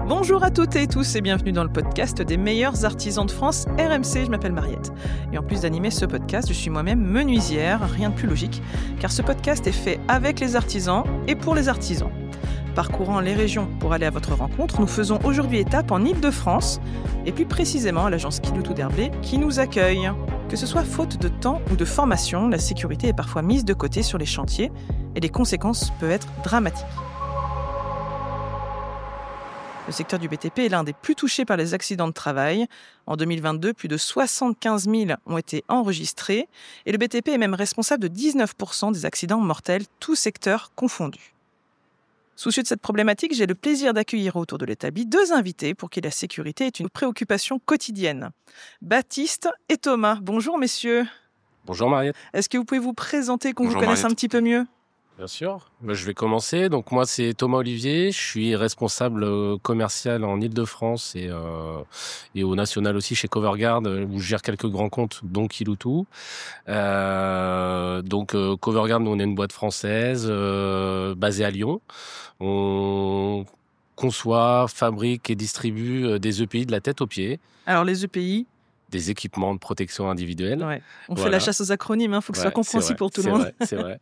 Bonjour à toutes et tous et bienvenue dans le podcast des meilleurs artisans de France, RMC. Je m'appelle Mariette. Et en plus d'animer ce podcast, je suis moi-même menuisière, rien de plus logique, car ce podcast est fait avec les artisans et pour les artisans. Parcourant les régions pour aller à votre rencontre, nous faisons aujourd'hui étape en Île-de-France, et plus précisément à l'agence Kiloutou d'Herblay qui nous accueille. Que ce soit faute de temps ou de formation, la sécurité est parfois mise de côté sur les chantiers et les conséquences peuvent être dramatiques. Le secteur du BTP est l'un des plus touchés par les accidents de travail. En 2022, plus de 75 000 ont été enregistrés et le BTP est même responsable de 19% des accidents mortels, tous secteurs confondus. Soucieux de cette problématique, j'ai le plaisir d'accueillir autour de l'établi deux invités pour qui la sécurité est une préoccupation quotidienne. Baptiste et Thomas. Bonjour messieurs. Bonjour Mariette. Est-ce que vous pouvez vous présenter, qu'on Bonjour vous connaisse Mariette. un petit peu mieux ? Bien sûr. Je vais commencer. Donc moi, c'est Thomas Olivier. Je suis responsable commercial en Île-de-France et au national aussi chez Coverguard, où je gère quelques grands comptes, dont Kiloutou. Coverguard, nous, on est une boîte française basée à Lyon. On conçoit, fabrique et distribue des EPI de la tête aux pieds. Alors les EPI, des équipements de protection individuelle. ouais. On fait la chasse aux acronymes, faut que ce soit compréhensible pour tout le monde. C'est vrai.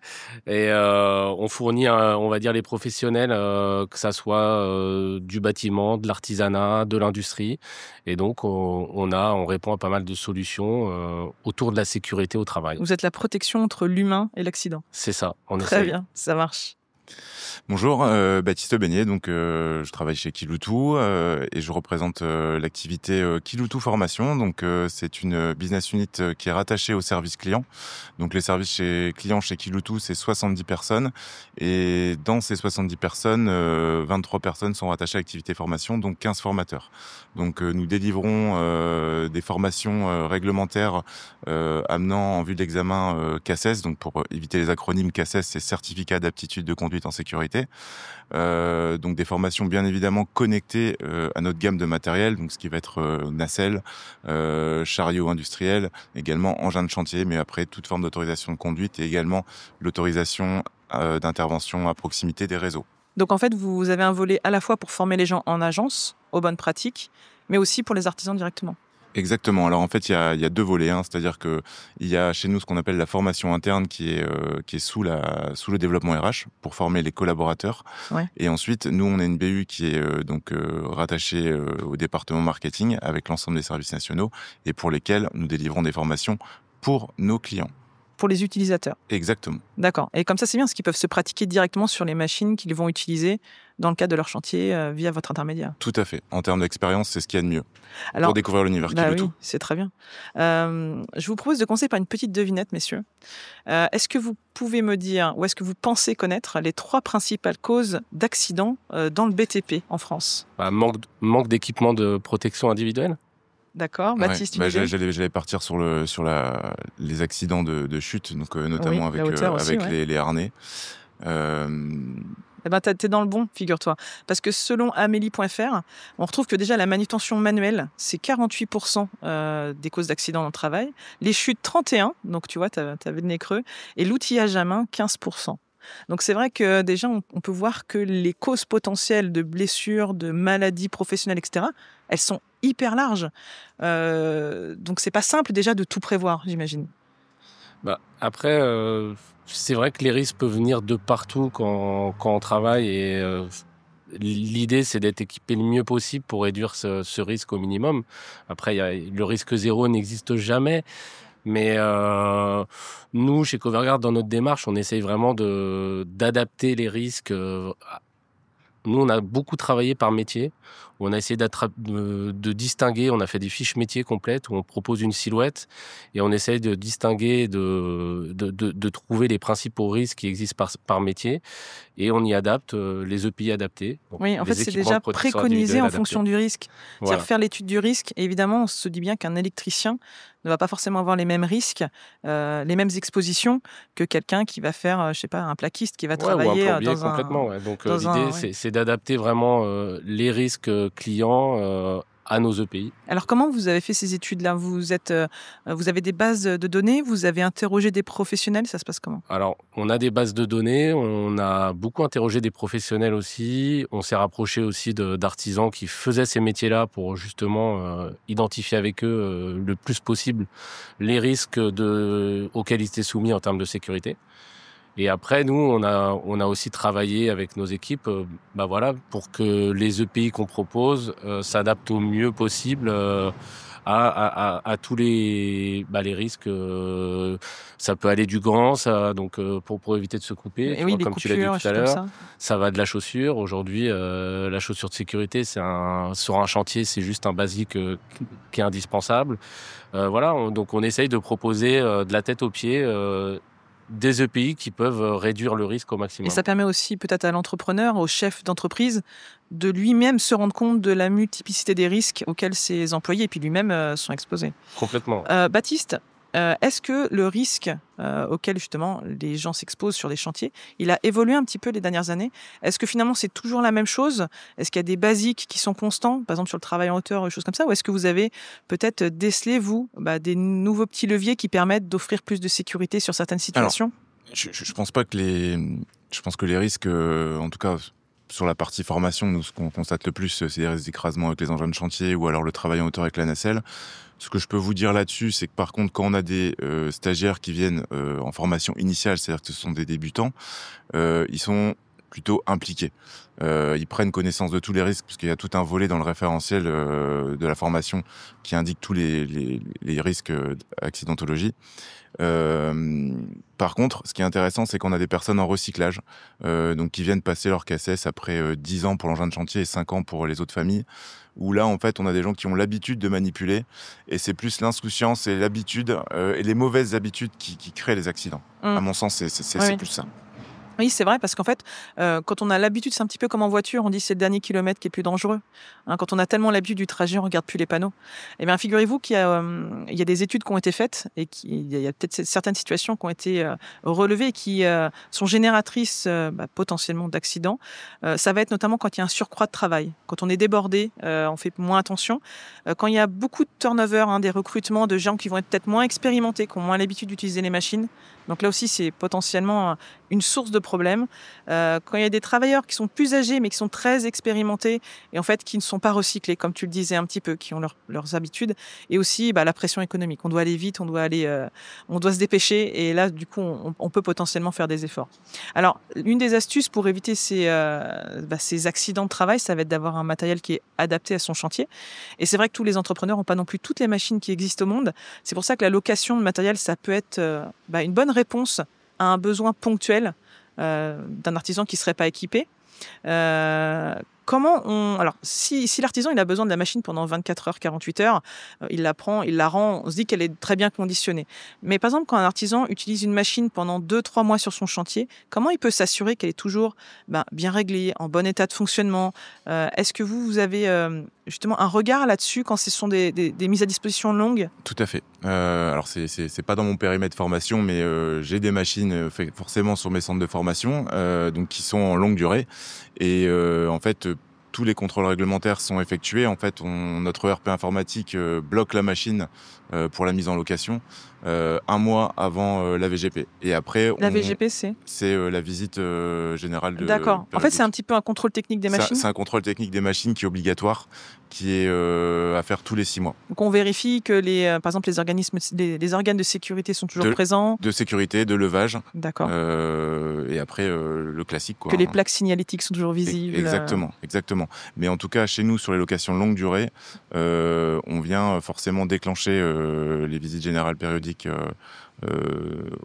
Et on fournit, on va dire, les professionnels, que ça soit du bâtiment, de l'artisanat, de l'industrie. Et donc, on répond à pas mal de solutions autour de la sécurité au travail. Vous êtes la protection entre l'humain et l'accident. C'est ça, on essaie. Très bien, ça marche. Bonjour, Baptiste Beignet, donc je travaille chez Kiloutou et je représente l'activité Kiloutou Formation. Donc c'est une business unit qui est rattachée au service client. Donc les services clients chez Kiloutou, c'est 70 personnes et dans ces 70 personnes, 23 personnes sont rattachées à l'activité formation, donc 15 formateurs. Donc nous délivrons des formations réglementaires amenant en vue de l'examen CACES, donc pour éviter les acronymes, CACES, c'est Certificat d'aptitude de conduite en sécurité. Donc des formations bien évidemment connectées à notre gamme de matériel, donc ce qui va être nacelle, chariot industriel, également engin de chantier, mais après toute forme d'autorisation de conduite et également l'autorisation d'intervention à proximité des réseaux. Donc en fait, vous avez un volet à la fois pour former les gens en agence, aux bonnes pratiques, mais aussi pour les artisans directement. Exactement. Alors en fait, il y a deux volets, c'est-à-dire que il y a chez nous ce qu'on appelle la formation interne qui est sous le développement RH pour former les collaborateurs. Ouais. Et ensuite, nous on a une BU qui est rattachée au département marketing avec l'ensemble des services nationaux et pour lesquels nous délivrons des formations pour nos clients. Pour les utilisateurs. Exactement. D'accord. Et comme ça, c'est bien, parce qu'ils peuvent se pratiquer directement sur les machines qu'ils vont utiliser dans le cadre de leur chantier via votre intermédiaire. Tout à fait. En termes d'expérience, c'est ce qu'il y a de mieux. Alors, pour découvrir l'univers Kiloutou. Oui, c'est très bien. Je vous propose de commencer par une petite devinette, messieurs. Est-ce que vous pouvez me dire, ou est-ce que vous pensez connaître les 3 principales causes d'accidents dans le BTP en France ? Manque d'équipement de protection individuelle. D'accord, Baptiste, j'allais partir sur les accidents de chute, donc notamment avec aussi, les harnais. T'es dans le bon, figure-toi. Parce que selon Amélie.fr, on retrouve que déjà la manutention manuelle, c'est 48% des causes d'accidents dans le travail. Les chutes, 31%, donc tu vois, t'avais le nez creux. Et l'outillage à main, 15%. Donc c'est vrai que déjà, on peut voir que les causes potentielles de blessures, de maladies professionnelles, etc., elles sont hyper larges. Donc c'est pas simple déjà de tout prévoir, j'imagine. Après, c'est vrai que les risques peuvent venir de partout quand on travaille et l'idée c'est d'être équipé le mieux possible pour réduire ce risque au minimum. Après, le risque zéro n'existe jamais. Mais nous, chez Coverguard, dans notre démarche, on essaye vraiment d'adapter les risques. Nous, on a beaucoup travaillé par métier. On a essayé de distinguer. On a fait des fiches métiers complètes où on propose une silhouette et on essaye de distinguer, de trouver les principaux risques qui existent par métier. Et on y adapte les EPI adaptés. Donc, oui, en fait, c'est déjà préconisé en fonction du risque. Voilà. C'est-à-dire faire l'étude du risque. Et évidemment, on se dit bien qu'un électricien ne va pas forcément avoir les mêmes risques, les mêmes expositions que quelqu'un qui va faire, un plaquiste qui va travailler ou un plombier, complètement. Ouais. Donc l'idée, c'est d'adapter vraiment les risques clients à nos EPI. Alors, comment vous avez fait ces études-là ? Vous avez des bases de données ? Vous avez interrogé des professionnels ? Ça se passe comment ? Alors, on a des bases de données, on a beaucoup interrogé des professionnels aussi, on s'est rapproché aussi d'artisans qui faisaient ces métiers-là pour justement identifier avec eux le plus possible les risques auxquels ils étaient soumis en termes de sécurité. Et après, nous, on a aussi travaillé avec nos équipes, pour que les EPI qu'on propose s'adaptent au mieux possible à tous les risques. Ça peut aller du gant, pour éviter de se couper. Et oui, comme tu l'as dit tout à l'heure, ça va de la chaussure. Aujourd'hui, la chaussure de sécurité, sur un chantier, c'est juste un basique qui est indispensable. Donc on essaye de proposer de la tête aux pieds. Des EPI qui peuvent réduire le risque au maximum. Et ça permet aussi peut-être à l'entrepreneur, au chef d'entreprise, de lui-même se rendre compte de la multiplicité des risques auxquels ses employés et puis lui-même sont exposés. Complètement. Baptiste, est-ce que le risque auquel justement les gens s'exposent sur les chantiers, il a évolué un petit peu les dernières années ? Est-ce que finalement c'est toujours la même chose ? Est-ce qu'il y a des basiques qui sont constants, par exemple sur le travail en hauteur, des choses comme ça ? Ou est-ce que vous avez peut-être décelé, vous, des nouveaux petits leviers qui permettent d'offrir plus de sécurité sur certaines situations ? Alors, je pense pas que je pense que les risques, en tout cas sur la partie formation, nous, ce qu'on constate le plus, c'est les risques d'écrasement avec les engins de chantier ou alors le travail en hauteur avec la nacelle. Ce que je peux vous dire là-dessus, c'est que par contre, quand on a des stagiaires qui viennent en formation initiale, c'est-à-dire que ce sont des débutants, ils sont plutôt impliqués. Ils prennent connaissance de tous les risques, parce qu'il y a tout un volet dans le référentiel de la formation qui indique tous les risques d'accidentologie. Par contre, ce qui est intéressant, c'est qu'on a des personnes en recyclage, donc qui viennent passer leur CACES après 10 ans pour l'engin de chantier et 5 ans pour les autres familles, où là, en fait, on a des gens qui ont l'habitude de manipuler, et c'est plus l'insouciance et l'habitude, et les mauvaises habitudes qui créent les accidents. À mon sens, c'est plus ça. Oui, c'est vrai, parce qu'en fait, quand on a l'habitude, c'est un petit peu comme en voiture, on dit c'est le dernier kilomètre qui est plus dangereux. Quand on a tellement l'habitude du trajet, on ne regarde plus les panneaux. Eh bien, figurez-vous qu'il y a des études qui ont été faites et qu'il y a peut-être certaines situations qui ont été relevées et qui sont génératrices potentiellement d'accidents. Ça va être notamment quand il y a un surcroît de travail. Quand on est débordé, on fait moins attention. Quand il y a beaucoup de turnover, des recrutements de gens qui vont être peut-être moins expérimentés, qui ont moins l'habitude d'utiliser les machines. Donc là aussi, c'est potentiellement une source de problème. Quand il y a des travailleurs qui sont plus âgés, mais qui sont très expérimentés, et en fait, qui ne sont pas recyclés, comme tu le disais un petit peu, qui ont leurs habitudes, et aussi la pression économique. On doit aller vite, on doit se dépêcher, et là, du coup, on peut potentiellement faire des efforts. Alors, une des astuces pour éviter ces accidents de travail, ça va être d'avoir un matériel qui est adapté à son chantier. Et c'est vrai que tous les entrepreneurs n'ont pas non plus toutes les machines qui existent au monde. C'est pour ça que la location de matériel, ça peut être une bonne réponse à un besoin ponctuel d'un artisan qui ne serait pas équipé. Alors, si l'artisan il a besoin de la machine pendant 24 heures, 48 heures, il la prend, il la rend, on se dit qu'elle est très bien conditionnée. Mais par exemple, quand un artisan utilise une machine pendant 2-3 mois sur son chantier, comment il peut s'assurer qu'elle est toujours bien réglée, en bon état de fonctionnement ? Est-ce que vous avez justement un regard là-dessus quand ce sont des mises à disposition longues ? Tout à fait. Alors, c'est pas dans mon périmètre de formation, mais j'ai des machines forcément sur mes centres de formation, donc qui sont en longue durée. Et en fait, tous les contrôles réglementaires sont effectués. En fait, notre ERP informatique bloque la machine pour la mise en location 1 mois avant la VGP. Et après, la VGP, c'est la visite générale de... D'accord. En fait, c'est un petit peu un contrôle technique des machines. C'est un contrôle technique des machines qui est obligatoire, qui est à faire tous les 6 mois. Donc, on vérifie que par exemple, les organes de sécurité sont toujours présents. De sécurité, de levage. D'accord. Et après, le classique, quoi. Que les plaques signalétiques sont toujours visibles. Exactement. Mais en tout cas, chez nous, sur les locations longue durée, on vient forcément déclencher les visites générales périodiques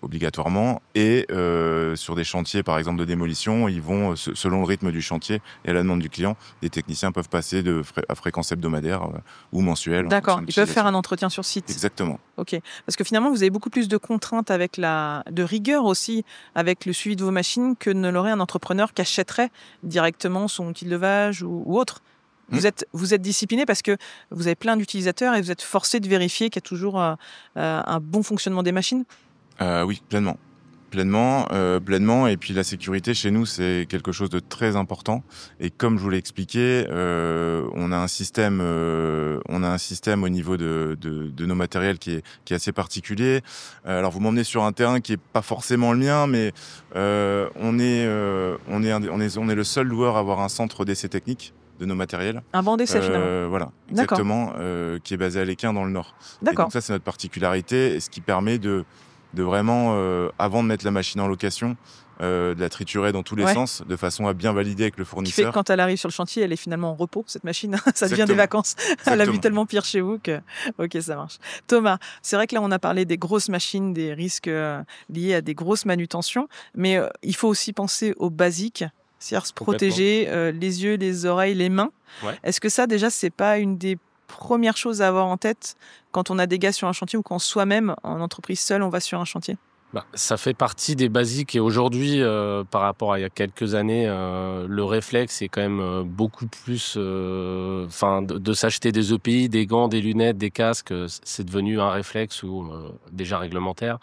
obligatoirement. Et sur des chantiers, par exemple, de démolition, ils vont, selon le rythme du chantier et à la demande du client, les techniciens peuvent passer à fréquence hebdomadaire ou mensuelle. D'accord, ils peuvent faire un entretien sur site. Exactement. Ok, parce que finalement, vous avez beaucoup plus de contraintes de rigueur aussi avec le suivi de vos machines que ne l'aurait un entrepreneur qui achèterait directement son outil de levage ou autre. Vous êtes discipliné parce que vous avez plein d'utilisateurs et vous êtes forcé de vérifier qu'il y a toujours un bon fonctionnement des machines ? Oui, pleinement. Pleinement. Et puis la sécurité chez nous, c'est quelque chose de très important. Et comme je vous l'ai expliqué, on a un système au niveau de nos matériels qui est assez particulier. Alors vous m'emmenez sur un terrain qui est pas forcément le mien, mais on est le seul loueur à avoir un centre d'essai technique de nos matériels. Un banc d'essai finalement. Voilà, D'accord. exactement, qui est basé à l'Équin dans le Nord. D'accord. Et donc ça, c'est notre particularité, et ce qui permet de vraiment, avant de mettre la machine en location, de la triturer dans tous les sens, de façon à bien valider avec le Qui fournisseur. fait que quand elle arrive sur le chantier, elle est finalement en repos, cette machine. Ça devient Exactement. des vacances. Elle a vu Exactement. tellement pire chez vous que... Ok, ça marche. Thomas, c'est vrai que là, on a parlé des grosses machines, des risques liés à des grosses manutentions, mais il faut aussi penser aux basiques, c'est-à-dire se protéger les yeux, les oreilles, les mains. Ouais. Est-ce que ça, déjà, c'est pas une des premières choses à avoir en tête quand on a des gars sur un chantier ou quand soi-même, en entreprise seule, on va sur un chantier? Ça fait partie des basiques et aujourd'hui, par rapport à il y a quelques années, le réflexe est quand même beaucoup plus, de s'acheter des EPI, des gants, des lunettes, des casques, c'est devenu un réflexe déjà réglementaire.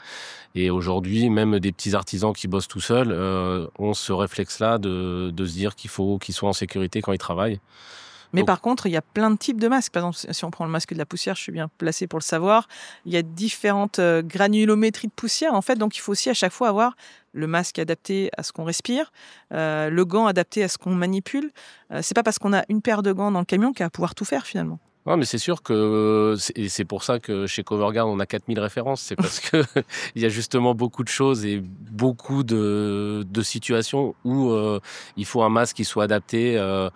Et aujourd'hui, même des petits artisans qui bossent tout seuls ont ce réflexe-là de se dire qu'il faut qu'ils soient en sécurité quand ils travaillent. Mais par contre, il y a plein de types de masques. Par exemple, si on prend le masque de la poussière, je suis bien placée pour le savoir, il y a différentes granulométries de poussière, en fait. Donc, il faut aussi à chaque fois avoir le masque adapté à ce qu'on respire, le gant adapté à ce qu'on manipule. C'est pas parce qu'on a une paire de gants dans le camion qu'on va pouvoir tout faire, finalement. Ouais, mais c'est sûr que c'est pour ça que chez Coverguard on a 4000 références, c'est parce que il y a justement beaucoup de choses et beaucoup de situations où il faut un masque qui soit adapté à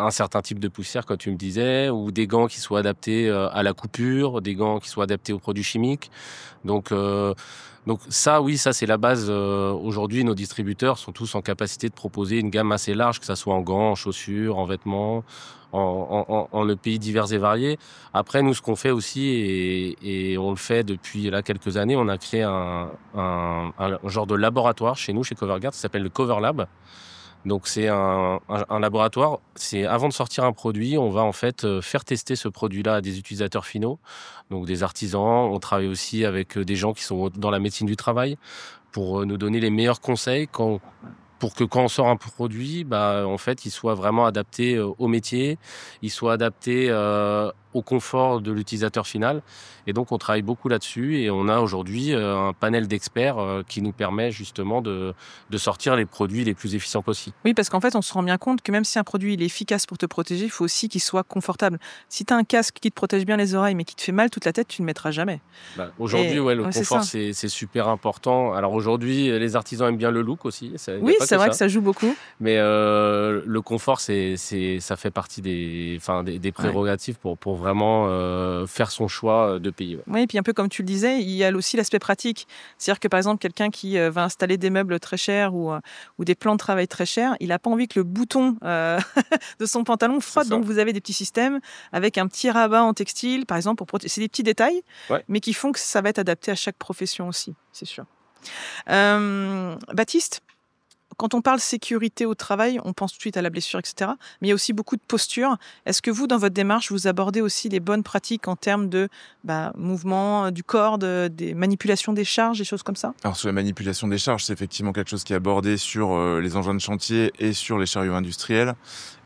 un certain type de poussière, comme tu me disais, ou des gants qui soient adaptés à la coupure, des gants qui soient adaptés aux produits chimiques. Donc ça, oui, ça c'est la base. Aujourd'hui, nos distributeurs sont tous en capacité de proposer une gamme assez large, que ça soit en gants, en chaussures, en vêtements, en EPI divers et variés. Après, nous, ce qu'on fait aussi, et on le fait depuis là quelques années, on a créé un genre de laboratoire chez nous, chez Coverguard, ça s'appelle le Cover Lab. Donc c'est un laboratoire. C'est avant de sortir un produit, on va en fait faire tester ce produit-là à des utilisateurs finaux, donc des artisans. On travaille aussi avec des gens qui sont dans la médecine du travail pour nous donner les meilleurs conseils pour que quand on sort un produit, en fait, il soit vraiment adapté au métier, il soit adapté au confort de l'utilisateur final. Et donc, on travaille beaucoup là-dessus et on a aujourd'hui un panel d'experts qui nous permet justement de sortir les produits les plus efficients possibles. Oui, parce qu'en fait, on se rend bien compte que même si un produit il est efficace pour te protéger, il faut aussi qu'il soit confortable. Si tu as un casque qui te protège bien les oreilles mais qui te fait mal toute la tête, tu ne le mettras jamais. Aujourd'hui, le confort, c'est super important. Alors aujourd'hui, les artisans aiment bien le look aussi. Oui, c'est vrai que ça joue beaucoup. Mais le confort, ça fait partie des prérogatives pour vraiment faire son choix de pays. Ouais. Oui, et puis un peu comme tu le disais, il y a aussi l'aspect pratique. C'est-à-dire que par exemple, quelqu'un qui va installer des meubles très chers ou des plans de travail très chers, il n'a pas envie que le bouton de son pantalon frotte. Donc vous avez des petits systèmes avec un petit rabat en textile, par exemple, pour protéger. C'est des petits détails, mais qui font que ça va être adapté à chaque profession aussi, c'est sûr. Baptiste, quand on parle sécurité au travail, on pense tout de suite à la blessure, etc. Mais il y a aussi beaucoup de postures. Est-ce que vous, dans votre démarche, vous abordez aussi les bonnes pratiques en termes de mouvement du corps, des manipulations des charges, des choses comme ça? Alors, sur la manipulation des charges, c'est effectivement quelque chose qui est abordé sur les engins de chantier et sur les chariots industriels.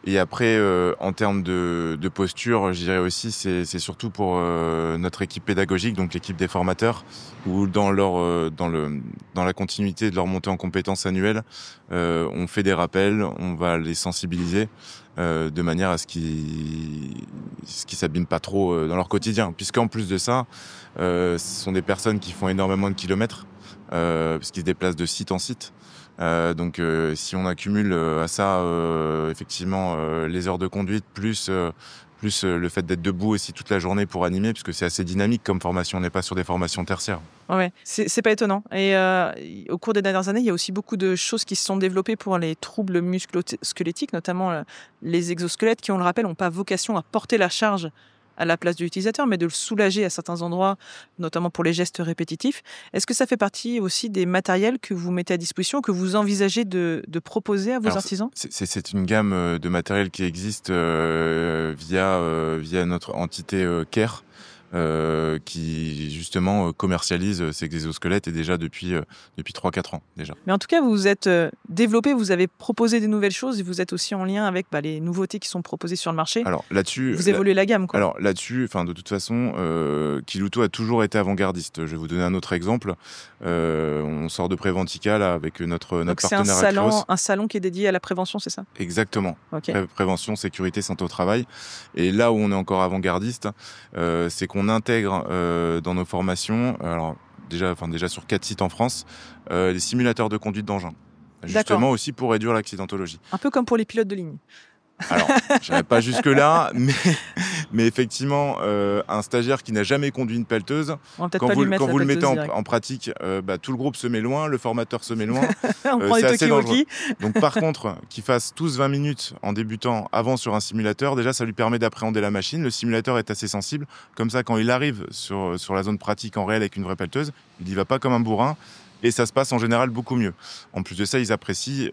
Et après, en termes de posture, je dirais aussi, c'est surtout pour notre équipe pédagogique, donc l'équipe des formateurs, où dans la continuité de leur montée en compétences annuelle, on fait des rappels, on va les sensibiliser de manière à ce qu'ils s'abîment pas trop dans leur quotidien. Puisqu'en plus de ça, ce sont des personnes qui font énormément de kilomètres, puisqu'ils se déplacent de site en site. Donc si on accumule à ça effectivement les heures de conduite plus le fait d'être debout aussi toute la journée pour animer, puisque c'est assez dynamique comme formation, on n'est pas sur des formations tertiaires. Ouais, c'est pas étonnant. Et au cours des dernières années, il y a aussi beaucoup de choses qui se sont développées pour les troubles musculo-squelettiques, notamment les exosquelettes qui, on le rappelle, n'ont pas vocation à porter la charge à la place de l'utilisateur, mais de le soulager à certains endroits, notamment pour les gestes répétitifs. Est-ce que ça fait partie aussi des matériels que vous mettez à disposition, que vous envisagez de proposer à vos artisans ? C'est une gamme de matériel qui existe via notre entité CARE, qui justement commercialise ces exosquelettes et déjà depuis 3-4 ans déjà. Mais en tout cas, vous vous êtes développé, vous avez proposé des nouvelles choses et vous êtes aussi en lien avec les nouveautés qui sont proposées sur le marché. Alors là-dessus, vous évoluez la gamme, quoi. Alors là-dessus, de toute façon, Kiloutou a toujours été avant-gardiste. Je vais vous donner un autre exemple. On sort de Préventica là avec notre Donc partenaire c'est Acros. un salon qui est dédié à la prévention, c'est ça? Exactement. Okay. Prévention, sécurité, santé au travail. Et là où on est encore avant-gardiste, c'est qu'on intègre dans nos formations, alors déjà sur 4 sites en France, les simulateurs de conduite d'engins. Justement aussi pour réduire l'accidentologie. Un peu comme pour les pilotes de ligne. Alors, je n'irai pas jusque-là, mais effectivement, un stagiaire qui n'a jamais conduit une pelleteuse, quand vous le mettez en pratique, tout le groupe se met loin, le formateur se met loin. On prend les talkie-walkie. Donc par contre, qu'ils fassent tous 20 minutes en débutant avant sur un simulateur, déjà ça lui permet d'appréhender la machine. Le simulateur est assez sensible. Comme ça, quand il arrive sur la zone pratique en réel avec une vraie pelleteuse, il n'y va pas comme un bourrin. Et ça se passe en général beaucoup mieux. En plus de ça, ils apprécient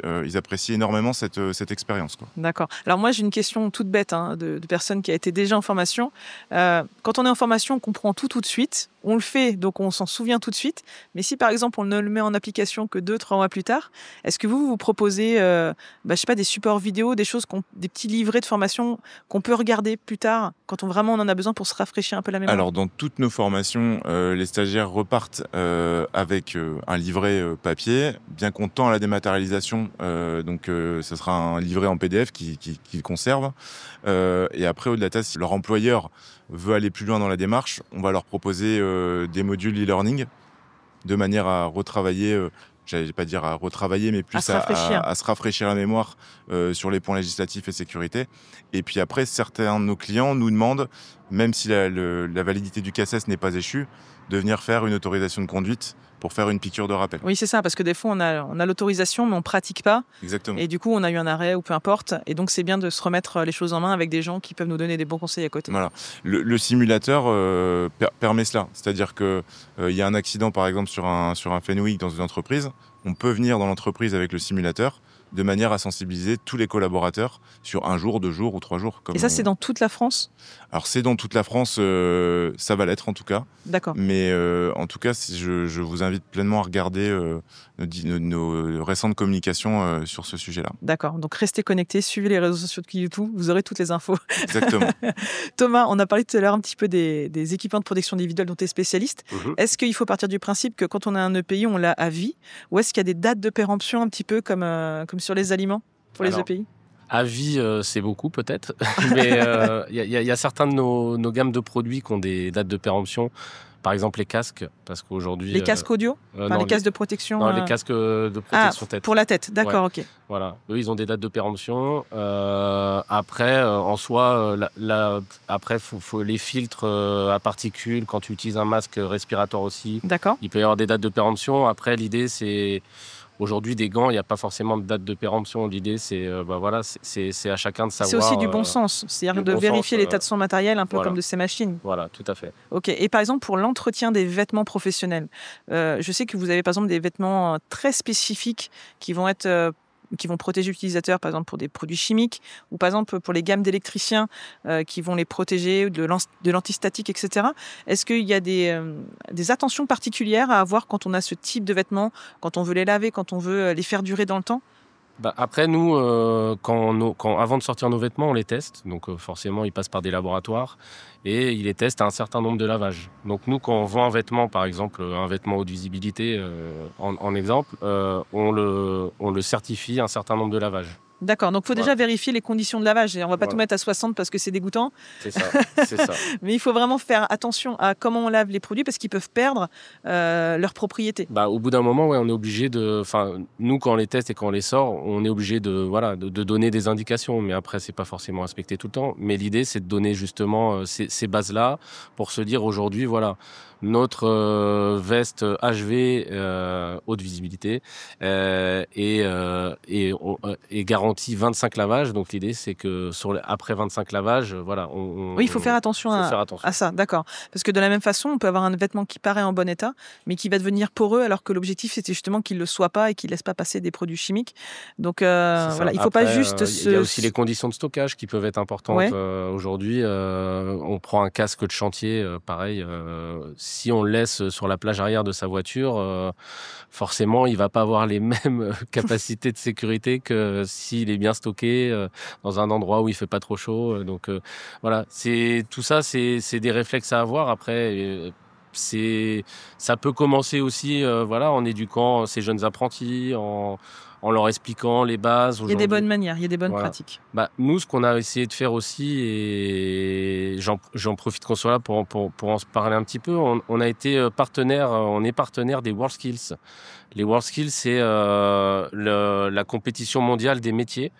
énormément cette expérience, quoi. D'accord. Alors moi, j'ai une question toute bête de personne qui a été déjà en formation. Quand on est en formation, on comprend tout de suite. On le fait, donc on s'en souvient tout de suite. Mais si, par exemple, on ne le met en application que 2-3 mois plus tard, est-ce que vous proposez des supports vidéo, des choses, des petits livrets de formation qu'on peut regarder plus tard quand on en a besoin pour se rafraîchir un peu la mémoire? Alors, dans toutes nos formations, les stagiaires repartent avec un livret papier, bien content à la dématérialisation. Donc, ce sera un livret en PDF qu'ils conservent. Et après, au-delà de ça, si leur employeur veut aller plus loin dans la démarche, on va leur proposer des modules e-learning de manière à retravailler, j'allais pas dire à retravailler, mais plus à se rafraîchir la mémoire sur les points législatifs et sécurité. Et puis après, certains de nos clients nous demandent, même si la validité du CACES n'est pas échue, de venir faire une autorisation de conduite pour faire une piqûre de rappel. Oui, c'est ça, parce que des fois, on a l'autorisation, mais on ne pratique pas. Exactement. Et du coup, on a eu un arrêt ou peu importe. Et donc, c'est bien de se remettre les choses en main avec des gens qui peuvent nous donner des bons conseils à côté. Voilà. Le simulateur permet cela. C'est-à-dire qu'il y a un accident, par exemple, sur un Fenwick dans une entreprise. On peut venir dans l'entreprise avec le simulateur de manière à sensibiliser tous les collaborateurs sur 1 jour, 2 jours ou 3 jours. Et ça, c'est dans toute la France ? Alors, c'est dans toute la France, ça va l'être en tout cas. D'accord. Mais en tout cas, je vous invite pleinement à regarder nos récentes communications sur ce sujet-là. D'accord. Donc, restez connectés, suivez les réseaux sociaux de Kiloutou, vous aurez toutes les infos. Exactement. Thomas, on a parlé tout à l'heure un petit peu des équipements de protection individuelle dont tu es spécialiste. Est-ce qu'il faut partir du principe que quand on a un EPI, on l'a à vie ? Ou est-ce qu'il y a des dates de péremption un petit peu comme sur les aliments pour les EPI ? À vie, c'est beaucoup peut-être, mais il y a certains de nos gammes de produits qui ont des dates de péremption. Par exemple, les casques, parce qu'aujourd'hui... Les casques audio les casques de protection Non, les casques de protection tête. Pour la tête, d'accord, ouais. Ok. Voilà, eux, ils ont des dates de péremption. Après, en soi, après, faut les filtres à particules, quand tu utilises un masque respiratoire aussi. D'accord. Il peut y avoir des dates de péremption. Après, l'idée, c'est... Aujourd'hui, des gants, il n'y a pas forcément de date de péremption. L'idée, c'est à chacun de savoir. C'est aussi du bon sens, c'est-à-dire de vérifier l'état de son matériel, un peu comme de ses machines. Voilà, tout à fait. Ok. Et par exemple, pour l'entretien des vêtements professionnels, je sais que vous avez par exemple des vêtements très spécifiques qui vont protéger l'utilisateur, par exemple pour des produits chimiques, ou par exemple pour les gammes d'électriciens qui vont les protéger de l'antistatique, etc. Est-ce qu'il y a des attentions particulières à avoir quand on a ce type de vêtements, quand on veut les laver, quand on veut les faire durer dans le temps ? Après, nous, avant de sortir nos vêtements, on les teste. Donc forcément, ils passent par des laboratoires et ils les testent à un certain nombre de lavages. Donc nous, quand on vend un vêtement, par exemple un vêtement haute visibilité, en exemple, on le certifie un certain nombre de lavages. D'accord, donc il faut déjà vérifier les conditions de lavage. Et on ne va pas tout mettre à 60 parce que c'est dégoûtant. C'est ça. Mais il faut vraiment faire attention à comment on lave les produits parce qu'ils peuvent perdre leurs propriétés. Au bout d'un moment, on est obligé nous, quand on les teste et quand on les sort, on est obligé de donner des indications. Mais après, c'est pas forcément respecté tout le temps. Mais l'idée, c'est de donner justement ces bases-là pour se dire aujourd'hui, voilà, Notre veste HV haute visibilité et garantit 25 lavages. Donc l'idée c'est que après 25 lavages, voilà, oui, il faut faire attention à ça, d'accord. Parce que de la même façon, on peut avoir un vêtement qui paraît en bon état, mais qui va devenir poreux, alors que l'objectif c'était justement qu'il le soit pas et qu'il laisse pas passer des produits chimiques. Donc voilà, il faut pas juste. Il y a aussi les conditions de stockage qui peuvent être importantes. Ouais. Aujourd'hui, on prend un casque de chantier, pareil. Si on le laisse sur la plage arrière de sa voiture, forcément, il va pas avoir les mêmes capacités de sécurité que s'il est bien stocké dans un endroit où il fait pas trop chaud. Donc voilà, tout ça, c'est des réflexes à avoir. Après, ça peut commencer aussi, en éduquant ces jeunes apprentis, en leur expliquant les bases. Il y a des bonnes manières, il y a des bonnes pratiques. Nous, ce qu'on a essayé de faire aussi, et j'en profite qu'on soit là pour en se parler un petit peu, on a été partenaire, on est partenaire des WorldSkills. Les WorldSkills, c'est la compétition mondiale des métiers,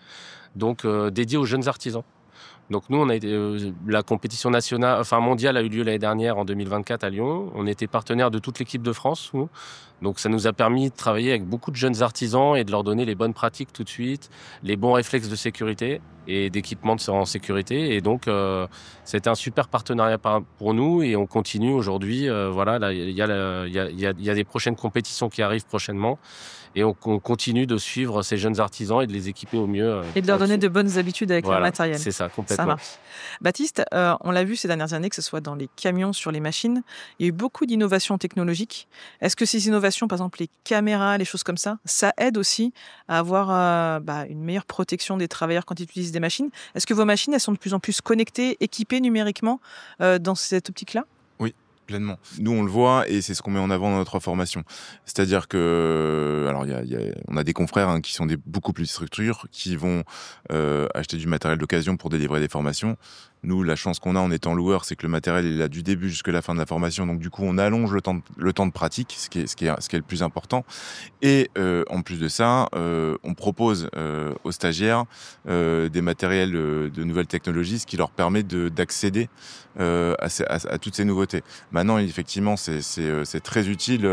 donc dédiée aux jeunes artisans. Donc nous, on a été, la compétition mondiale a eu lieu l'année dernière en 2024 à Lyon. On était partenaire de toute l'équipe de France. Donc ça nous a permis de travailler avec beaucoup de jeunes artisans et de leur donner les bonnes pratiques tout de suite, les bons réflexes de sécurité et d'équipement en sécurité. Et donc c'était un super partenariat pour nous et on continue aujourd'hui. Il y a des prochaines compétitions qui arrivent prochainement. Et on continue de suivre ces jeunes artisans et de les équiper au mieux. Et de leur donner de bonnes habitudes avec leur matériel. C'est ça, complètement. Ça marche. Baptiste, on l'a vu ces dernières années, que ce soit dans les camions, sur les machines, il y a eu beaucoup d'innovations technologiques. Est-ce que ces innovations, par exemple les caméras, les choses comme ça aide aussi à avoir une meilleure protection des travailleurs quand ils utilisent des machines? Est-ce que vos machines, elles sont de plus en plus connectées, équipées numériquement dans cette optique-là? Pleinement. Nous, on le voit et c'est ce qu'on met en avant dans notre formation. C'est-à-dire que, alors, on a des confrères qui sont beaucoup plus structures, qui vont acheter du matériel d'occasion pour délivrer des formations. Nous, la chance qu'on a en étant loueur, c'est que le matériel est là du début jusqu'à la fin de la formation. Donc, du coup, on allonge le temps de pratique, ce qui est le plus important. Et en plus de ça, on propose aux stagiaires des matériels de nouvelles technologies, ce qui leur permet d'accéder à toutes ces nouveautés. Maintenant, effectivement, c'est très utile,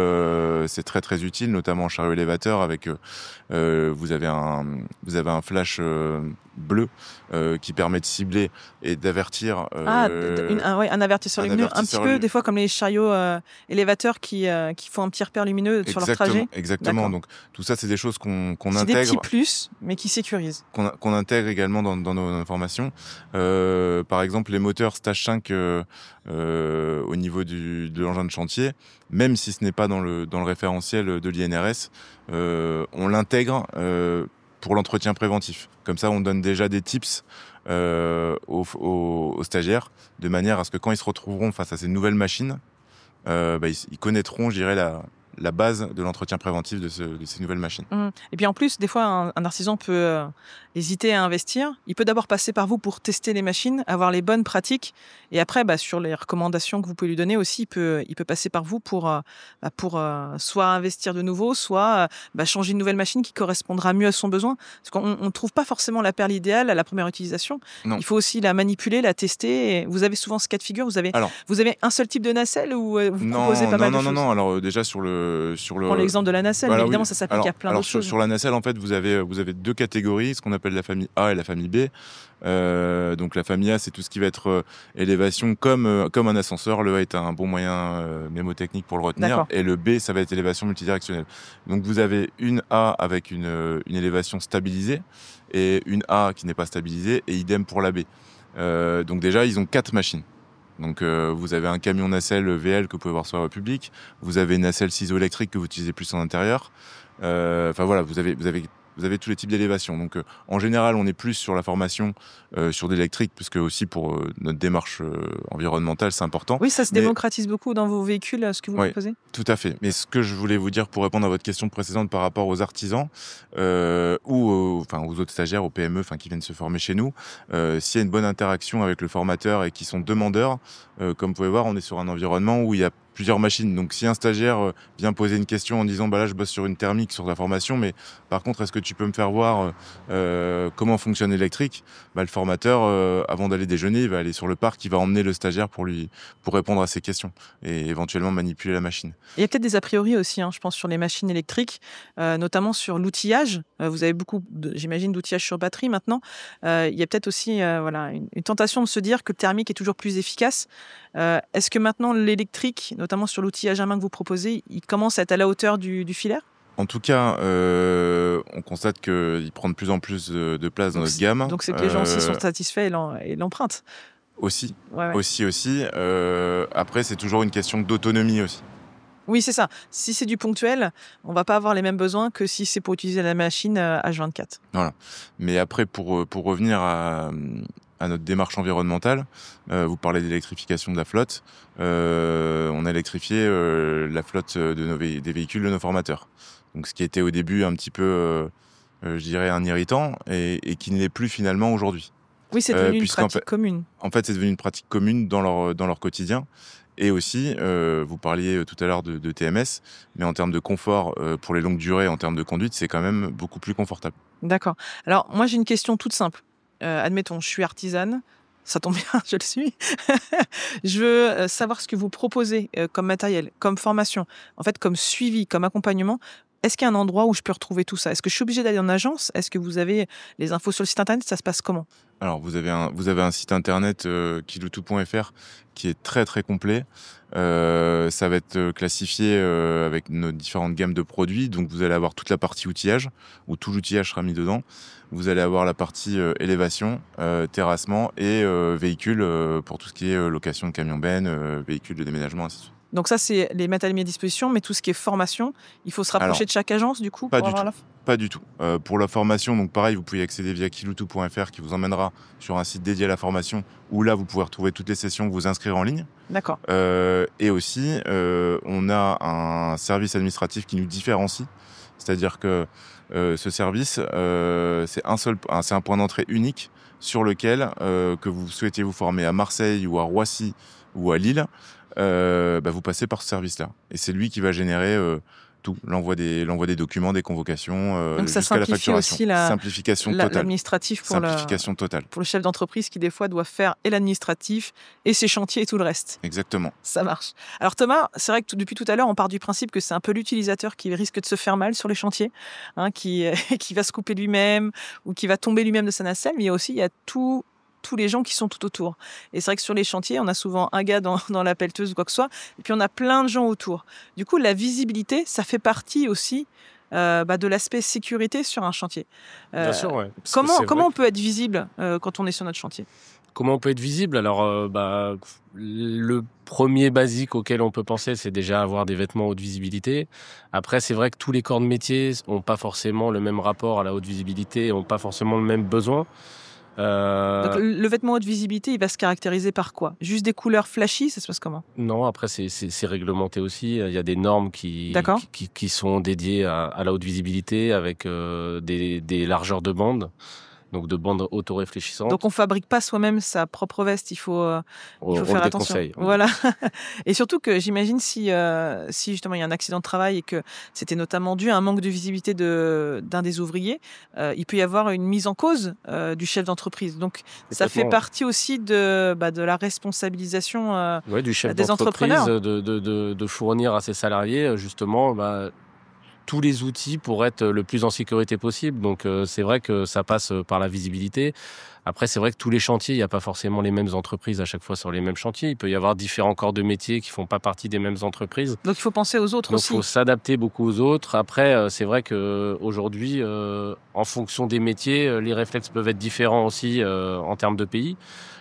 c'est très utile, notamment en chariot élévateur. Avec vous avez un flash bleu qui permet de cibler et d'avertir. Un avertisseur lumineux, un petit peu des fois comme les chariots élévateurs qui font un petit repère lumineux sur leur trajet. Exactement. Donc tout ça, c'est des choses qu'on intègre. C'est des petits plus, mais qui sécurisent. Qu'on intègre également dans nos formations. Par exemple, les moteurs Stage 5 au niveau de l'engin de chantier, même si ce n'est pas dans le référentiel de l'INRS, on l'intègre pour l'entretien préventif. Comme ça, on donne déjà des tips aux stagiaires, de manière à ce que quand ils se retrouveront face à ces nouvelles machines, ils connaîtront, je dirais, la base de l'entretien préventif de ces nouvelles machines. Et puis en plus, des fois, un artisan peut hésiter à investir. Il peut d'abord passer par vous pour tester les machines, avoir les bonnes pratiques. Et après, sur les recommandations que vous pouvez lui donner aussi, il peut passer par vous pour soit investir de nouveau, soit changer une nouvelle machine qui correspondra mieux à son besoin. Parce qu'on ne trouve pas forcément la perle idéale à la première utilisation. Non. Il faut aussi la manipuler, la tester. Et vous avez souvent ce cas de figure. Vous avez un seul type de nacelle ou vous proposez pas mal de choses? Non. Alors déjà sur prends l'exemple de la nacelle, mais évidemment ça s'applique à plein d'autres choses. Sur la nacelle, en fait, vous avez deux catégories, ce qu'on appelle la famille A et la famille B. Donc la famille A, c'est tout ce qui va être élévation comme un ascenseur. Le A est un bon moyen mémotechnique pour le retenir. D'accord. Et le B, ça va être élévation multidirectionnelle. Donc vous avez une A avec une élévation stabilisée et une A qui n'est pas stabilisée, et idem pour la B. Donc déjà, ils ont 4 machines. Donc vous avez un camion nacelle VL que vous pouvez voir sur la voie publique, vous avez une nacelle ciseau électrique que vous utilisez plus en intérieur. Voilà, vous avez tous les types d'élévation. Donc en général, on est plus sur la formation sur l'électrique, puisque aussi pour notre démarche environnementale, c'est important. Oui, ça se démocratise beaucoup dans vos véhicules, ce que vous proposez. Tout à fait. Mais ce que je voulais vous dire pour répondre à votre question précédente par rapport aux artisans ou aux autres stagiaires, aux PME qui viennent se former chez nous, s'il y a une bonne interaction avec le formateur et qui sont demandeurs, comme vous pouvez voir, on est sur un environnement où il y a plusieurs machines. Donc si un stagiaire vient poser une question en disant là je bosse sur une thermique sur la formation, mais par contre est-ce que tu peux me faire voir comment fonctionne l'électrique, le formateur avant d'aller déjeuner il va aller sur le parc, il va emmener le stagiaire pour répondre à ses questions et éventuellement manipuler la machine. Il y a peut-être des a priori aussi, je pense, sur les machines électriques, notamment sur l'outillage. Vous avez beaucoup, j'imagine, d'outillage sur batterie maintenant. Il y a peut-être aussi une tentation de se dire que le thermique est toujours plus efficace. Est-ce que maintenant l'électrique, notamment sur l'outillage à main que vous proposez, il commence à être à la hauteur du filaire ? En tout cas, on constate qu'il prend de plus en plus de place dans notre gamme. Donc c'est que les gens aussi sont satisfaits et l'empruntent. Aussi. Ouais. Aussi. Après, c'est toujours une question d'autonomie aussi. Oui, c'est ça. Si c'est du ponctuel, on ne va pas avoir les mêmes besoins que si c'est pour utiliser la machine H24. Voilà. Mais après, pour revenir à notre démarche environnementale, vous parlez d'électrification de la flotte. On a électrifié la flotte des véhicules de nos formateurs. Donc, ce qui était au début un petit peu, je dirais, un irritant et qui ne l'est plus finalement aujourd'hui. Oui, c'est devenu une pratique commune. En fait, c'est devenu une pratique commune dans leur quotidien. Et aussi, vous parliez tout à l'heure de TMS, mais en termes de confort, pour les longues durées, en termes de conduite, c'est quand même beaucoup plus confortable. D'accord. Alors, moi, j'ai une question toute simple. Admettons, je suis artisane. Ça tombe bien, je le suis. Je veux savoir ce que vous proposez comme matériel, comme formation, en fait, comme suivi, comme accompagnement. Est-ce qu'il y a un endroit où je peux retrouver tout ça ? Est-ce que je suis obligé d'aller en agence ? Est-ce que vous avez les infos sur le site internet ? Ça se passe comment ? Alors, vous avez un site internet kiloutou.fr qui est très très complet. Ça va être classifié avec nos différentes gammes de produits. Donc, vous allez avoir toute la partie outillage, où tout l'outillage sera mis dedans. Vous allez avoir la partie élévation, terrassement et véhicules pour tout ce qui est location de camions-bennes, véhicules de déménagement, ainsi de suite. Donc ça, c'est les matériels mis à disposition, mais tout ce qui est formation, il faut se rapprocher de chaque agence, du coup, Pas du tout. Pour la formation, donc pareil, vous pouvez y accéder via kiloutou.fr qui vous emmènera sur un site dédié à la formation où là, vous pouvez retrouver toutes les sessions, vous inscrire en ligne. D'accord. Et aussi, on a un service administratif qui nous différencie. C'est-à-dire que ce service, c'est un point d'entrée unique sur lequel, que vous souhaitez vous former à Marseille ou à Roissy ou à Lille, vous passez par ce service-là. Et c'est lui qui va générer tout, l'envoi des documents, des convocations, donc ça jusqu'à la facturation. Aussi simplification totale. L'administratif totale. Pour le chef d'entreprise qui des fois doit faire et l'administratif et ses chantiers et tout le reste. Exactement. Ça marche. Alors Thomas, c'est vrai que depuis tout à l'heure, on part du principe que c'est un peu l'utilisateur qui risque de se faire mal sur les chantiers, qui va se couper lui-même ou qui va tomber lui-même de sa nacelle, mais il y a tous les gens qui sont tout autour. Et c'est vrai que sur les chantiers, on a souvent un gars dans la pelleteuse ou quoi que ce soit, et puis on a plein de gens autour. Du coup, la visibilité, ça fait partie aussi de l'aspect sécurité sur un chantier. Bien sûr, ouais. Comment on peut être visible quand on est sur notre chantier ? Comment on peut être visible ? Alors, le premier basique auquel on peut penser, c'est déjà avoir des vêtements haute visibilité. Après, c'est vrai que tous les corps de métier n'ont pas forcément le même rapport à la haute visibilité, n'ont pas forcément le même besoin. Donc, le vêtement haute visibilité, il va se caractériser par quoi ? Juste des couleurs flashy, ça se passe comment ? Non, après c'est réglementé aussi. Il y a des normes qui sont dédiées à la haute visibilité avec des largeurs de bandes. Donc de bandes autoréfléchissantes. Donc on fabrique pas soi-même sa propre veste, il faut faire attention. Déconseille. Voilà. Et surtout que j'imagine si justement il y a un accident de travail et que c'était notamment dû à un manque de visibilité d'un des ouvriers, il peut y avoir une mise en cause du chef d'entreprise. Donc ça fait partie aussi de la responsabilisation du chef des d'entreprise entrepreneurs. De fournir à ses salariés justement tous les outils pour être le plus en sécurité possible. Donc c'est vrai que ça passe par la visibilité. Après, c'est vrai que tous les chantiers, il n'y a pas forcément les mêmes entreprises à chaque fois sur les mêmes chantiers. Il peut y avoir différents corps de métiers qui ne font pas partie des mêmes entreprises. Donc il faut penser aux autres aussi. Donc il faut s'adapter beaucoup aux autres. Après, c'est vrai qu'aujourd'hui, en fonction des métiers, les réflexes peuvent être différents aussi en termes de pays.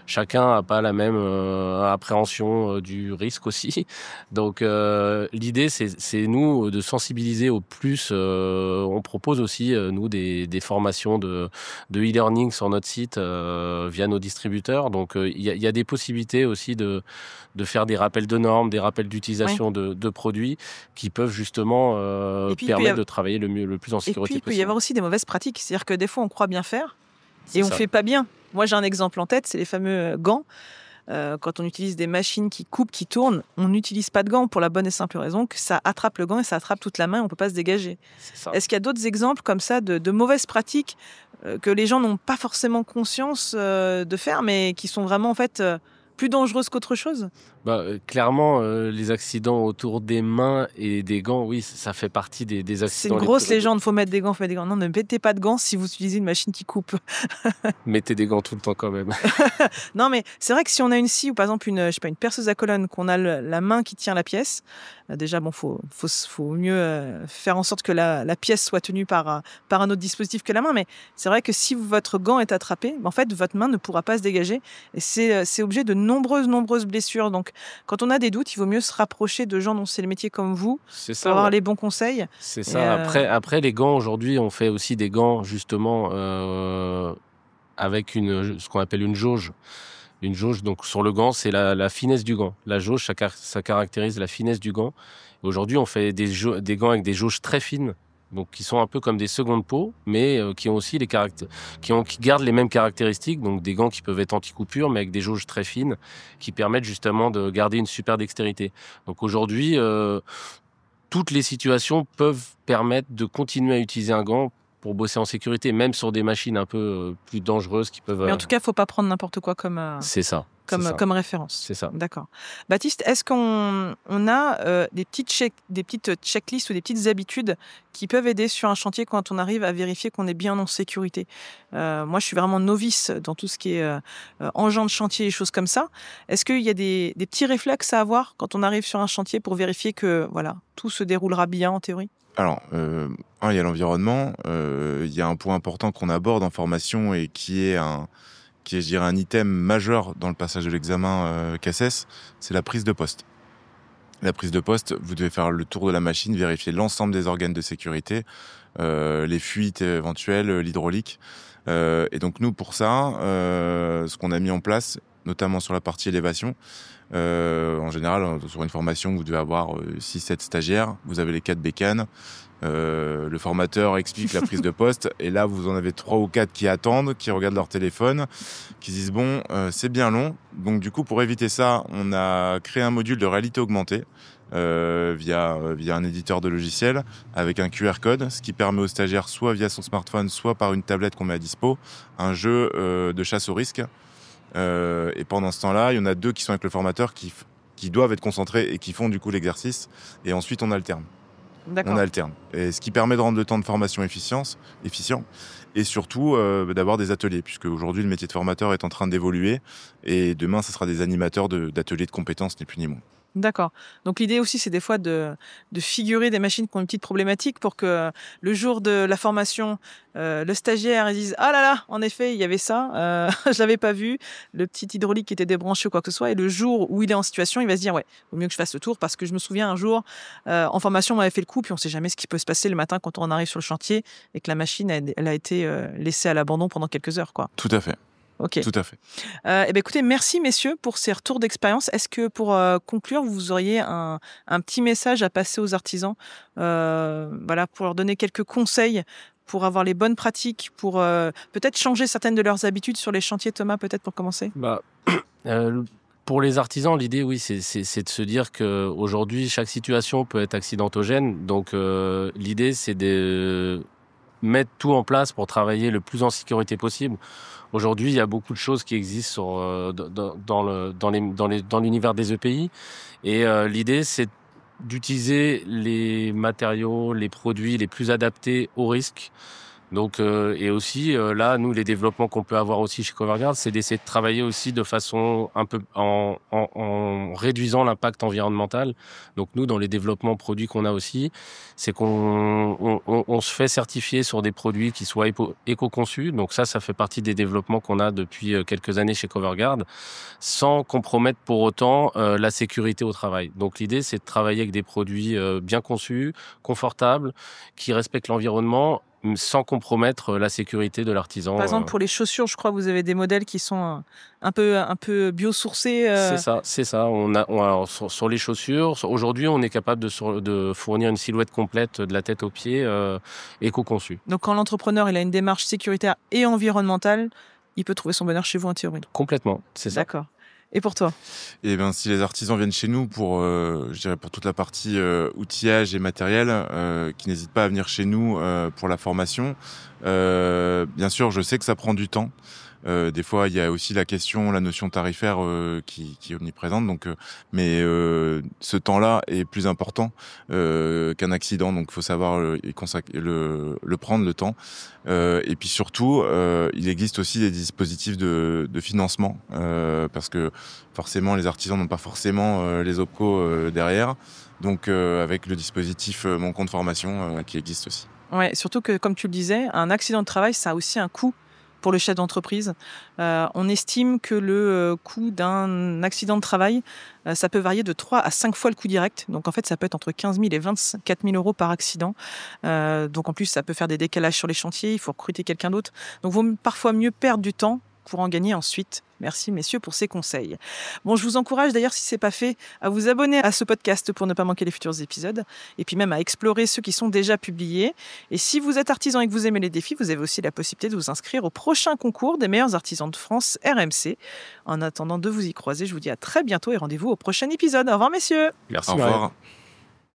Chacun n'a pas la même appréhension du risque aussi. Donc l'idée, c'est nous de sensibiliser au plus. On propose aussi, nous, des formations de e-learning sur notre site via nos distributeurs. Donc il y a des possibilités aussi de faire des rappels de normes, des rappels d'utilisation de produits qui peuvent justement permettre de travailler le plus en sécurité possible. Et puis il peut y avoir aussi des mauvaises pratiques. C'est-à-dire que des fois, on croit bien faire et on ne fait pas bien. Moi, j'ai un exemple en tête, c'est les fameux gants. quand on utilise des machines qui coupent, qui tournent, on n'utilise pas de gants pour la bonne et simple raison que ça attrape le gant et ça attrape toute la main, on ne peut pas se dégager. C'est ça. Est-ce qu'il y a d'autres exemples comme ça de mauvaises pratiques que les gens n'ont pas forcément conscience de faire, mais qui sont vraiment en fait plus dangereuses qu'autre chose? Clairement, les accidents autour des mains et des gants, oui, ça fait partie des C'est accidents. une grosse légende, faut mettre des gants, faut mettre des gants. Non, ne mettez pas de gants si vous utilisez une machine qui coupe. Mettez des gants tout le temps quand même. Non, mais c'est vrai que si on a une scie ou par exemple une perceuse à colonne, qu'on a la main qui tient la pièce, déjà, faut mieux faire en sorte que la pièce soit tenue par un autre dispositif que la main. Mais c'est vrai que si votre gant est attrapé, en fait, votre main ne pourra pas se dégager. Et c'est objet de nombreuses blessures. Donc, quand on a des doutes, il vaut mieux se rapprocher de gens dont c'est le métier comme vous, C'est pour ça. avoir Ouais. les bons conseils. C'est Et, ça. Après, les gants, aujourd'hui, on fait aussi des gants, justement, avec ce qu'on appelle une jauge. Une jauge, donc sur le gant, c'est la finesse du gant. La jauge, ça caractérise la finesse du gant. Aujourd'hui, on fait des gants avec des jauges très fines, donc qui sont un peu comme des secondes peaux, mais qui ont aussi qui gardent les mêmes caractéristiques, donc des gants qui peuvent être anti-coupure, mais avec des jauges très fines, qui permettent justement de garder une super dextérité. Donc aujourd'hui, toutes les situations peuvent permettre de continuer à utiliser un gant pour bosser en sécurité, même sur des machines un peu plus dangereuses qui peuvent... Mais en tout cas, il ne faut pas prendre n'importe quoi comme comme référence. C'est ça. D'accord. Baptiste, est-ce qu'on a des petites checklists ou des petites habitudes qui peuvent aider sur un chantier quand on arrive à vérifier qu'on est bien en sécurité? Moi, je suis vraiment novice dans tout ce qui est engin de chantier et choses comme ça. Est-ce qu'il y a des petits réflexes à avoir quand on arrive sur un chantier pour vérifier que tout se déroulera bien en théorie? Alors, il y a l'environnement. Il y a un point important qu'on aborde en formation et qui est, je dirais, un item majeur dans le passage de l'examen CACES, c'est la prise de poste. La prise de poste, vous devez faire le tour de la machine, vérifier l'ensemble des organes de sécurité, les fuites éventuelles, l'hydraulique. Et donc nous, pour ça, ce qu'on a mis en place, notamment sur la partie élévation, en général, sur une formation, vous devez avoir 6-7 stagiaires, vous avez les 4 bécanes, le formateur explique la prise de poste, et là, vous en avez 3 ou 4 qui attendent, qui regardent leur téléphone, qui disent, bon, c'est bien long. Donc du coup, pour éviter ça, on a créé un module de réalité augmentée, via un éditeur de logiciel avec un QR code, ce qui permet aux stagiaires, soit via son smartphone, soit par une tablette qu'on met à dispo, un jeu de chasse au risque. Et pendant ce temps-là, il y en a 2 qui sont avec le formateur qui doivent être concentrés et qui font du coup l'exercice. Et ensuite, on alterne. D'accord. On alterne. Et ce qui permet de rendre le temps de formation efficient et surtout d'avoir des ateliers, puisque aujourd'hui, le métier de formateur est en train d'évoluer. Et demain, ce sera des animateurs d'ateliers de compétences, ni plus ni moins. D'accord. Donc l'idée aussi, c'est des fois de figurer des machines qui ont une petite problématique pour que le jour de la formation, le stagiaire il dise « Ah là là, en effet, il y avait ça, je l'avais pas vu, le petit hydraulique qui était débranché ou quoi que ce soit. » Et le jour où il est en situation, il va se dire « Ouais, vaut mieux que je fasse le tour parce que je me souviens un jour, en formation, on m'avait fait le coup, puis on sait jamais ce qui peut se passer le matin quand on arrive sur le chantier et que la machine, elle a été laissée à l'abandon pendant quelques heures, quoi. » Tout à fait. Ok. Tout à fait. Écoutez, merci messieurs pour ces retours d'expérience. Est-ce que pour conclure, vous auriez un petit message à passer aux artisans, pour leur donner quelques conseils pour avoir les bonnes pratiques, pour peut-être changer certaines de leurs habitudes sur les chantiers, Thomas, peut-être pour commencer? Pour les artisans, l'idée, oui, c'est de se dire qu'aujourd'hui, chaque situation peut être accidentogène. Donc, l'idée, c'est de mettre tout en place pour travailler le plus en sécurité possible. Aujourd'hui, il y a beaucoup de choses qui existent dans l'univers des EPI. Et l'idée, c'est d'utiliser les matériaux, les produits les plus adaptés au risque. Donc, et aussi, là, nous, les développements qu'on peut avoir aussi chez Coverguard, c'est d'essayer de travailler aussi de façon un peu en réduisant l'impact environnemental. Donc, nous, dans les développements produits qu'on a aussi, c'est qu'on se fait certifier sur des produits qui soient éco-conçus. Donc, ça fait partie des développements qu'on a depuis quelques années chez Coverguard, sans compromettre pour autant la sécurité au travail. Donc, l'idée, c'est de travailler avec des produits bien conçus, confortables, qui respectent l'environnement, sans compromettre la sécurité de l'artisan. Par exemple, pour les chaussures, je crois que vous avez des modèles qui sont un peu biosourcés. C'est ça. Alors, sur les chaussures, aujourd'hui, on est capable de fournir une silhouette complète de la tête aux pieds, éco-conçue. Donc, quand l'entrepreneur il a une démarche sécuritaire et environnementale, il peut trouver son bonheur chez vous en théorie. Complètement, c'est ça. D'accord. Et pour toi? Et ben, si les artisans viennent chez nous pour, je dirais pour toute la partie outillage et matériel, qui n'hésitent pas à venir chez nous pour la formation. Bien sûr, je sais que ça prend du temps. Des fois, il y a aussi la notion tarifaire qui est omniprésente. Donc, mais ce temps-là est plus important qu'un accident. Donc, il faut savoir le prendre le temps. Et puis surtout, il existe aussi des dispositifs de financement parce que forcément, les artisans n'ont pas forcément les OPCO derrière. Donc, avec le dispositif Mon compte formation qui existe aussi. Ouais, surtout que, comme tu le disais, un accident de travail, ça a aussi un coût pour le chef d'entreprise. On estime que le coût d'un accident de travail, ça peut varier de 3 à 5 fois le coût direct. Donc, en fait, ça peut être entre 15 000 et 24 000 euros par accident. Donc, en plus, ça peut faire des décalages sur les chantiers. Il faut recruter quelqu'un d'autre. Donc, il vaut parfois mieux perdre du temps pour en gagner ensuite. Merci messieurs pour ces conseils. Bon, je vous encourage d'ailleurs, si ce n'est pas fait, à vous abonner à ce podcast pour ne pas manquer les futurs épisodes, et puis même à explorer ceux qui sont déjà publiés. Et si vous êtes artisan et que vous aimez les défis, vous avez aussi la possibilité de vous inscrire au prochain concours des meilleurs artisans de France RMC. En attendant de vous y croiser, je vous dis à très bientôt et rendez-vous au prochain épisode. Au revoir messieurs. Merci Au Marie. revoir.